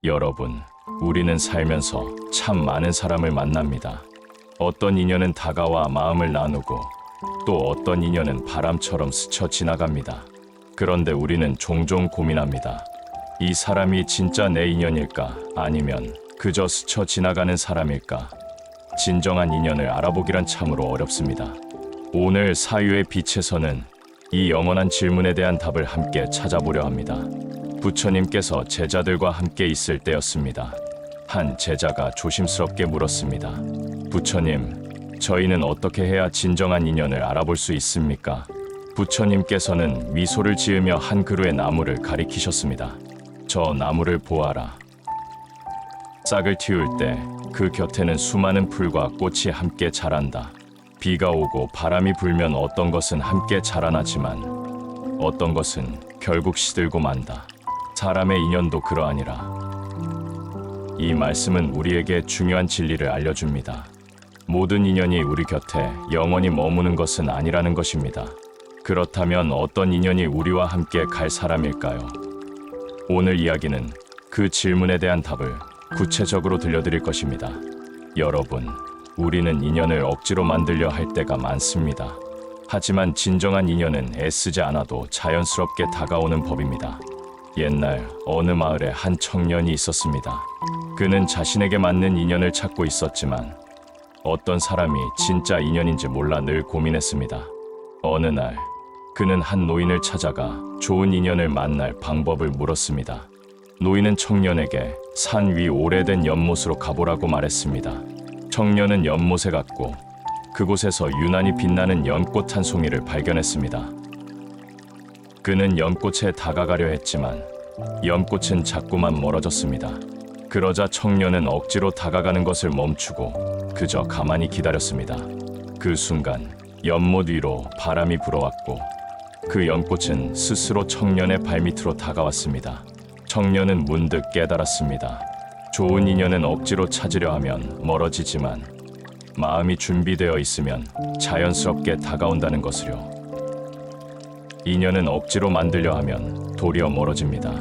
여러분, 우리는 살면서 참 많은 사람을 만납니다. 어떤 인연은 다가와 마음을 나누고 또 어떤 인연은 바람처럼 스쳐 지나갑니다. 그런데 우리는 종종 고민합니다. 이 사람이 진짜 내 인연일까? 아니면 그저 스쳐 지나가는 사람일까? 진정한 인연을 알아보기란 참으로 어렵습니다. 오늘 사유의 빛에서는 이 영원한 질문에 대한 답을 함께 찾아보려 합니다. 부처님께서 제자들과 함께 있을 때였습니다. 한 제자가 조심스럽게 물었습니다. 부처님, 저희는 어떻게 해야 진정한 인연을 알아볼 수 있습니까? 부처님께서는 미소를 지으며 한 그루의 나무를 가리키셨습니다. 저 나무를 보아라. 싹을 틔울 때 그 곁에는 수많은 풀과 꽃이 함께 자란다. 비가 오고 바람이 불면 어떤 것은 함께 자라나지만 어떤 것은 결국 시들고 만다. 사람의 인연도 그러하니라. 이 말씀은 우리에게 중요한 진리를 알려줍니다. 모든 인연이 우리 곁에 영원히 머무는 것은 아니라는 것입니다. 그렇다면 어떤 인연이 우리와 함께 갈 사람일까요? 오늘 이야기는 그 질문에 대한 답을 구체적으로 들려드릴 것입니다. 여러분, 우리는 인연을 억지로 만들려 할 때가 많습니다. 하지만 진정한 인연은 애쓰지 않아도 자연스럽게 다가오는 법입니다. 옛날 어느 마을에 한 청년이 있었습니다. 그는 자신에게 맞는 인연을 찾고 있었지만 어떤 사람이 진짜 인연인지 몰라 늘 고민했습니다. 어느 날 그는 한 노인을 찾아가 좋은 인연을 만날 방법을 물었습니다. 노인은 청년에게 산 위 오래된 연못으로 가보라고 말했습니다. 청년은 연못에 갔고 그곳에서 유난히 빛나는 연꽃 한 송이를 발견했습니다. 그는 연꽃에 다가가려 했지만 연꽃은 자꾸만 멀어졌습니다. 그러자 청년은 억지로 다가가는 것을 멈추고 그저 가만히 기다렸습니다. 그 순간 연못 위로 바람이 불어왔고 그 연꽃은 스스로 청년의 발밑으로 다가왔습니다. 청년은 문득 깨달았습니다. 좋은 인연은 억지로 찾으려 하면 멀어지지만 마음이 준비되어 있으면 자연스럽게 다가온다는 것을요. 인연은 억지로 만들려 하면 도리어 멀어집니다.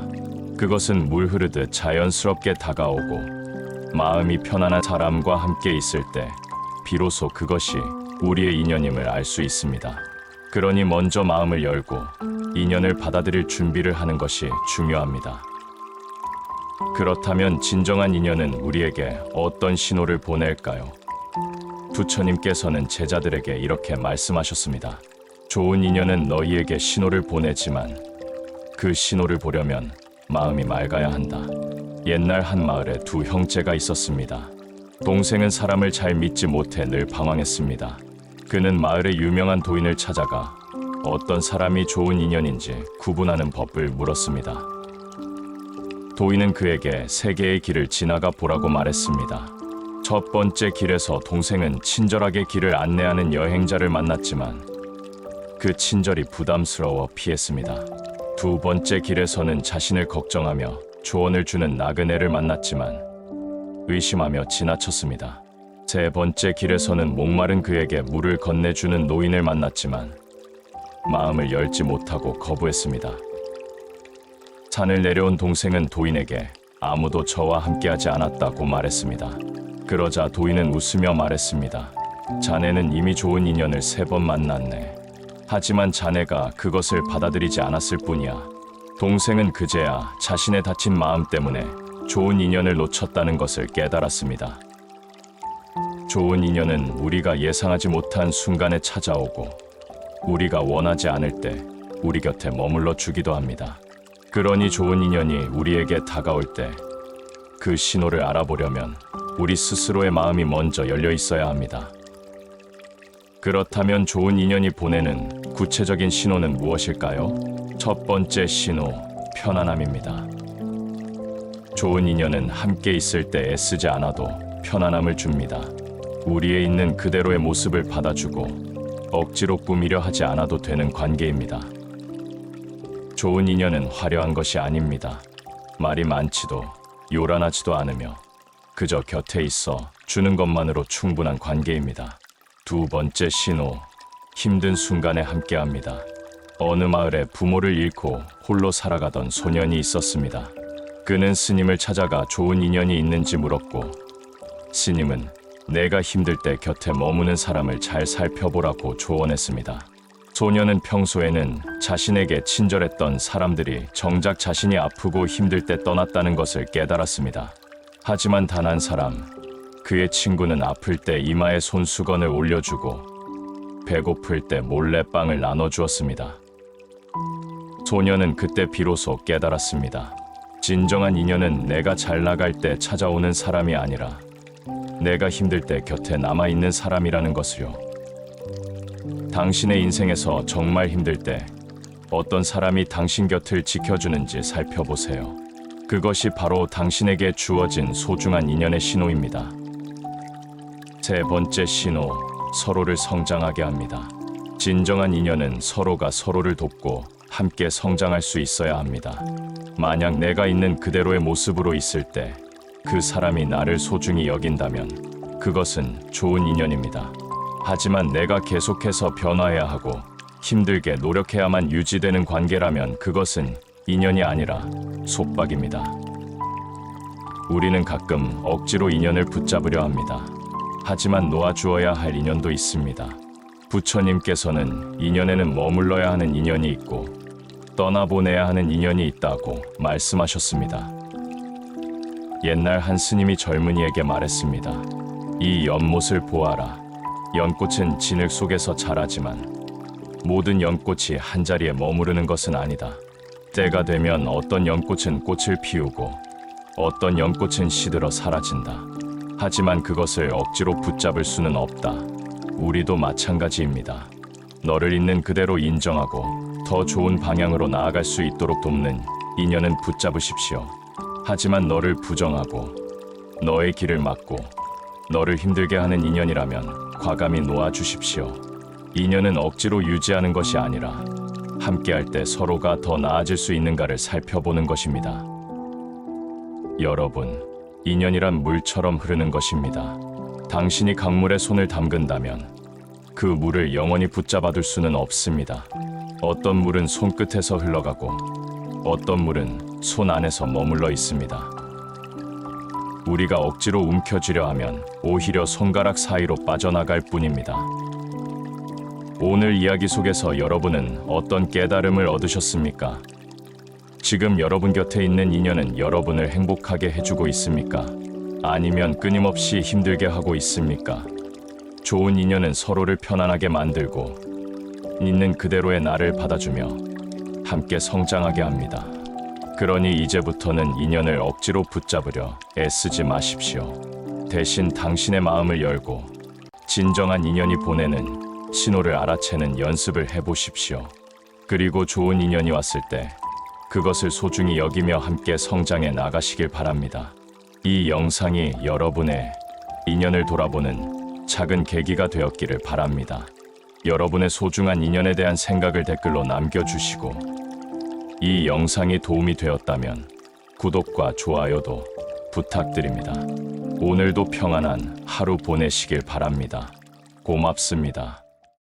그것은 물 흐르듯 자연스럽게 다가오고 마음이 편안한 사람과 함께 있을 때 비로소 그것이 우리의 인연임을 알 수 있습니다. 그러니 먼저 마음을 열고 인연을 받아들일 준비를 하는 것이 중요합니다. 그렇다면 진정한 인연은 우리에게 어떤 신호를 보낼까요? 부처님께서는 제자들에게 이렇게 말씀하셨습니다. 좋은 인연은 너희에게 신호를 보내지만 그 신호를 보려면 마음이 맑아야 한다. 옛날 한 마을에 두 형제가 있었습니다. 동생은 사람을 잘 믿지 못해 늘 방황했습니다. 그는 마을의 유명한 도인을 찾아가 어떤 사람이 좋은 인연인지 구분하는 법을 물었습니다. 도인은 그에게 세 개의 길을 지나가 보라고 말했습니다. 첫 번째 길에서 동생은 친절하게 길을 안내하는 여행자를 만났지만 그 친절이 부담스러워 피했습니다. 두 번째 길에서는 자신을 걱정하며 조언을 주는 나그네를 만났지만 의심하며 지나쳤습니다. 세 번째 길에서는 목마른 그에게 물을 건네주는 노인을 만났지만 마음을 열지 못하고 거부했습니다. 산을 내려온 동생은 도인에게 아무도 저와 함께하지 않았다고 말했습니다. 그러자 도인은 웃으며 말했습니다. 자네는 이미 좋은 인연을 3번 만났네. 하지만 자네가 그것을 받아들이지 않았을 뿐이야. 동생은 그제야 자신의 다친 마음 때문에 좋은 인연을 놓쳤다는 것을 깨달았습니다. 좋은 인연은 우리가 예상하지 못한 순간에 찾아오고 우리가 원하지 않을 때 우리 곁에 머물러 주기도 합니다. 그러니 좋은 인연이 우리에게 다가올 때 그 신호를 알아보려면 우리 스스로의 마음이 먼저 열려 있어야 합니다. 그렇다면 좋은 인연이 보내는 구체적인 신호는 무엇일까요? 첫 번째 신호, 편안함입니다. 좋은 인연은 함께 있을 때 애쓰지 않아도 편안함을 줍니다. 우리의 있는 그대로의 모습을 받아주고 억지로 꾸미려 하지 않아도 되는 관계입니다. 좋은 인연은 화려한 것이 아닙니다. 말이 많지도 요란하지도 않으며 그저 곁에 있어 주는 것만으로 충분한 관계입니다. 두 번째 신호, 힘든 순간에 함께합니다. 어느 마을에 부모를 잃고 홀로 살아가던 소년이 있었습니다. 그는 스님을 찾아가 좋은 인연이 있는지 물었고, 스님은 내가 힘들 때 곁에 머무는 사람을 잘 살펴보라고 조언했습니다. 소녀는 평소에는 자신에게 친절했던 사람들이 정작 자신이 아프고 힘들 때 떠났다는 것을 깨달았습니다. 하지만 단 한 사람, 그의 친구는 아플 때 이마에 손수건을 올려주고 배고플 때 몰래 빵을 나눠주었습니다. 소녀는 그때 비로소 깨달았습니다. 진정한 인연은 내가 잘 나갈 때 찾아오는 사람이 아니라 내가 힘들 때 곁에 남아있는 사람이라는 것을요. 당신의 인생에서 정말 힘들 때 어떤 사람이 당신 곁을 지켜주는지 살펴보세요. 그것이 바로 당신에게 주어진 소중한 인연의 신호입니다. 세 번째 신호, 서로를 성장하게 합니다. 진정한 인연은 서로가 서로를 돕고 함께 성장할 수 있어야 합니다. 만약 내가 있는 그대로의 모습으로 있을 때 그 사람이 나를 소중히 여긴다면 그것은 좋은 인연입니다. 하지만 내가 계속해서 변화해야 하고 힘들게 노력해야만 유지되는 관계라면 그것은 인연이 아니라 속박입니다. 우리는 가끔 억지로 인연을 붙잡으려 합니다. 하지만 놓아주어야 할 인연도 있습니다. 부처님께서는 인연에는 머물러야 하는 인연이 있고 떠나보내야 하는 인연이 있다고 말씀하셨습니다. 옛날 한 스님이 젊은이에게 말했습니다. 이 연못을 보아라. 연꽃은 진흙 속에서 자라지만 모든 연꽃이 한자리에 머무르는 것은 아니다. 때가 되면 어떤 연꽃은 꽃을 피우고 어떤 연꽃은 시들어 사라진다. 하지만 그것을 억지로 붙잡을 수는 없다. 우리도 마찬가지입니다. 너를 있는 그대로 인정하고 더 좋은 방향으로 나아갈 수 있도록 돕는 인연은 붙잡으십시오. 하지만 너를 부정하고 너의 길을 막고 너를 힘들게 하는 인연이라면 과감히 놓아주십시오. 인연은 억지로 유지하는 것이 아니라 함께할 때 서로가 더 나아질 수 있는가를 살펴보는 것입니다. 여러분, 인연이란 물처럼 흐르는 것입니다. 당신이 강물에 손을 담근다면 그 물을 영원히 붙잡아둘 수는 없습니다. 어떤 물은 손끝에서 흘러가고 어떤 물은 손 안에서 머물러 있습니다. 우리가 억지로 움켜쥐려 하면 오히려 손가락 사이로 빠져나갈 뿐입니다. 오늘 이야기 속에서 여러분은 어떤 깨달음을 얻으셨습니까? 지금 여러분 곁에 있는 인연은 여러분을 행복하게 해주고 있습니까? 아니면 끊임없이 힘들게 하고 있습니까? 좋은 인연은 서로를 편안하게 만들고 있는 그대로의 나를 받아주며 함께 성장하게 합니다. 그러니 이제부터는 인연을 억지로 붙잡으려 애쓰지 마십시오. 대신 당신의 마음을 열고 진정한 인연이 보내는 신호를 알아채는 연습을 해보십시오. 그리고 좋은 인연이 왔을 때 그것을 소중히 여기며 함께 성장해 나가시길 바랍니다. 이 영상이 여러분의 인연을 돌아보는 작은 계기가 되었기를 바랍니다. 여러분의 소중한 인연에 대한 생각을 댓글로 남겨주시고 이 영상이 도움이 되었다면 구독과 좋아요도 부탁드립니다. 오늘도 평안한 하루 보내시길 바랍니다. 고맙습니다.